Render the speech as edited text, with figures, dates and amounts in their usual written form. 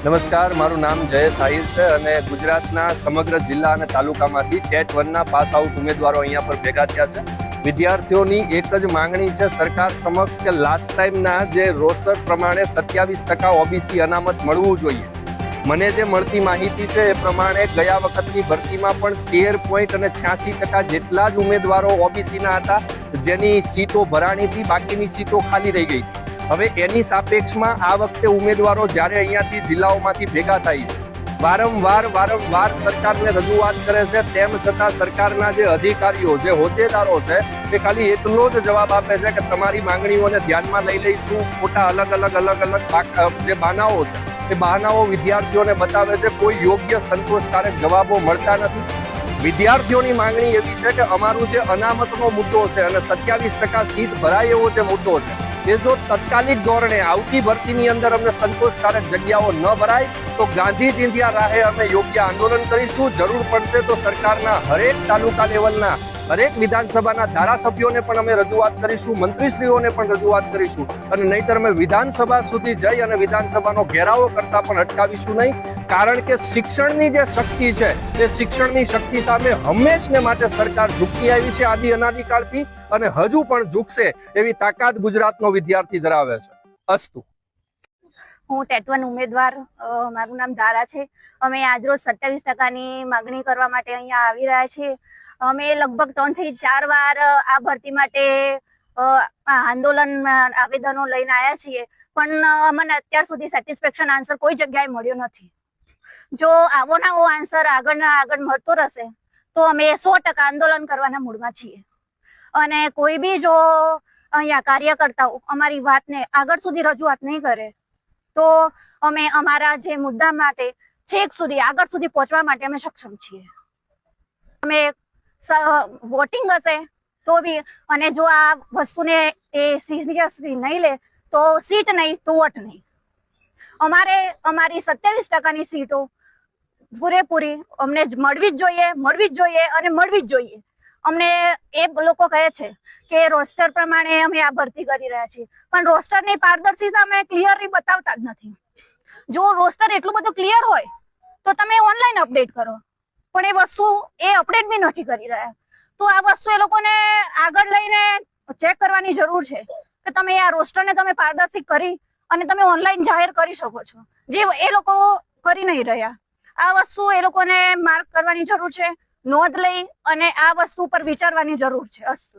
નમસ્કાર, મારું નામ જયેશ આહિર છે અને ગુજરાતના સમગ્ર જિલ્લા અને તાલુકામાંથી ટેટ 1ના પાસ આઉટ ઉમેદવારો અહીંયા પર ભેગા થયા છે. વિદ્યાર્થીઓની એક જ માંગણી છે સરકાર સમક્ષ કે લાસ્ટ ટાઈમના જે રોસ્ટર પ્રમાણે 27% ઓબીસી અનામત મળવું જોઈએ. મને જે મળતી માહિતી છે એ પ્રમાણે ગયા વખતની ભરતીમાં પણ 13.86% જેટલા જ ઉમેદવારો ઓબીસીના હતા, જેની સીટો ભરાણી હતી, બાકીની સીટો ખાલી રહી ગઈ. હવે એની સાપેક્ષમાં આ વખતે ઉમેદવારો જ્યારે અહીંયાથી જિલ્લાઓમાંથી ભેગા થાય છે, વારંવાર સરકારને રજૂઆત કરે છે, તેમ છતાં સરકારના જે અધિકારીઓ, જે હોદ્દેદારો છે, એ ખાલી એટલો જ જવાબ આપે છે કે તમારી માંગણીઓને ધ્યાનમાં લઈ લઈશું. ખોટા અલગ જે બહાનાઓ છે એ બહાનાઓ વિદ્યાર્થીઓને બતાવે છે. કોઈ યોગ્ય સંતોષકારક જવાબો મળતા નથી. વિદ્યાર્થીઓની માંગણી એવી છે કે અમારું જે અનામતનો મુદ્દો છે અને 27% સીટ ભરાય એવો જે મુદ્દો છે, એ જો તત્કાલિક ધોરણે આવતી ભરતીની અંદર અમને સંતોષકારક જગ્યાઓ ન ભરાય તો ગાંધી ચિંધ્યા રાહે અમે યોગ્ય આંદોલન કરીશું. જરૂર પડશે તો સરકારના હરેક તાલુકા લેવલના હરેક વિધાનસભાના ધારાસભ્યોને પણ અમે રજૂઆત કરીશું, મંત્રીશ્રીઓને પણ રજૂઆત કરીશું, અને નહીતર અમે વિધાનસભા સુધી જઈ અને વિધાનસભાનો ઘેરાવો કરતા પણ અટકાવીશું નહીં. કારણ કે શિક્ષણની જે શક્તિ છે એ શિક્ષણની શક્તિ સામે હંમેશને માટે સરકાર ઝૂકતી આવી છે આદિ અનાદિકાળથી, અને હજુ પણ ઝૂકશે એવી તાકાત ગુજરાતનો વિદ્યાર્થી ધરાવે છે. અસ્તુ. હું ટેટ 1 ઉમેદવાર, મારું નામ ધારા છે. અમે આજરોજ 27%ની માંગણી કરવા માટે અહીંયા આવી રહ્યા છીએ. અમે લગભગ 3 થી 4 વાર આ ભરતી માટે આંદોલન આવેદનો લઈને આવ્યા છીએ, પણ અમને અત્યાર સુધી સેટિસ્ફેક્શન આન્સર કોઈ જગ્યાએ મળ્યો નથી. જો આવો ના આવો આન્સર આગળ મળતો રહેશે તો અમે 100% આંદોલન કરવાના મૂડમાં છીએ. અને કોઈ બી જો અહીંયા કાર્યકર્તાઓ અમારી વાતને આગળ સુધી રજૂઆત નહીં કરે તો અમે અમારા જે મુદ્દા માટે છેક સુધી આગળ સુધી પહોંચવા માટે અમે સક્ષમ છીએ. અમે વોટિંગ હશે તો બી, અને જો આ વસ્તુને એ સિરિયસલી નહીં લે તો સીટ નહીં તો વોટ નહીં. અમારે અમારી 27%ની સીટો પૂરેપૂરી અમને મળવી જ જોઈએ અને મળવી જ જોઈએ. અમને એ લોકો કહે છે કે રોસ્ટર પ્રમાણે અમે આ ભરતી કરી રહ્યા છીએ, પણ રોસ્ટરની પારદર્શિતા અમે ક્લિયરલી બતાવતા જ નથી. જો રોસ્ટર એટલું બધું ક્લિયર હોય તો તમે ઓનલાઈન અપડેટ કરો, પણ એ વસ્તુ એ અપડેટ બી નથી કરી રહ્યા. તો આ વસ્તુ એ લોકોને આગળ લઈને ચેક કરવાની જરૂર છે કે તમે આ રોસ્ટરને તમે પારદર્શિક કરી અને તમે ઓનલાઈન જાહેર કરી શકો છો, જે એ લોકો કરી નહીં રહ્યા. આ વસ્તુ એ લોકોને માર્ક કરવાની જરૂર છે, નોંધ લઈ અને આ વસ્તુ પર વિચારવાની જરૂર છે. અસ્તુ.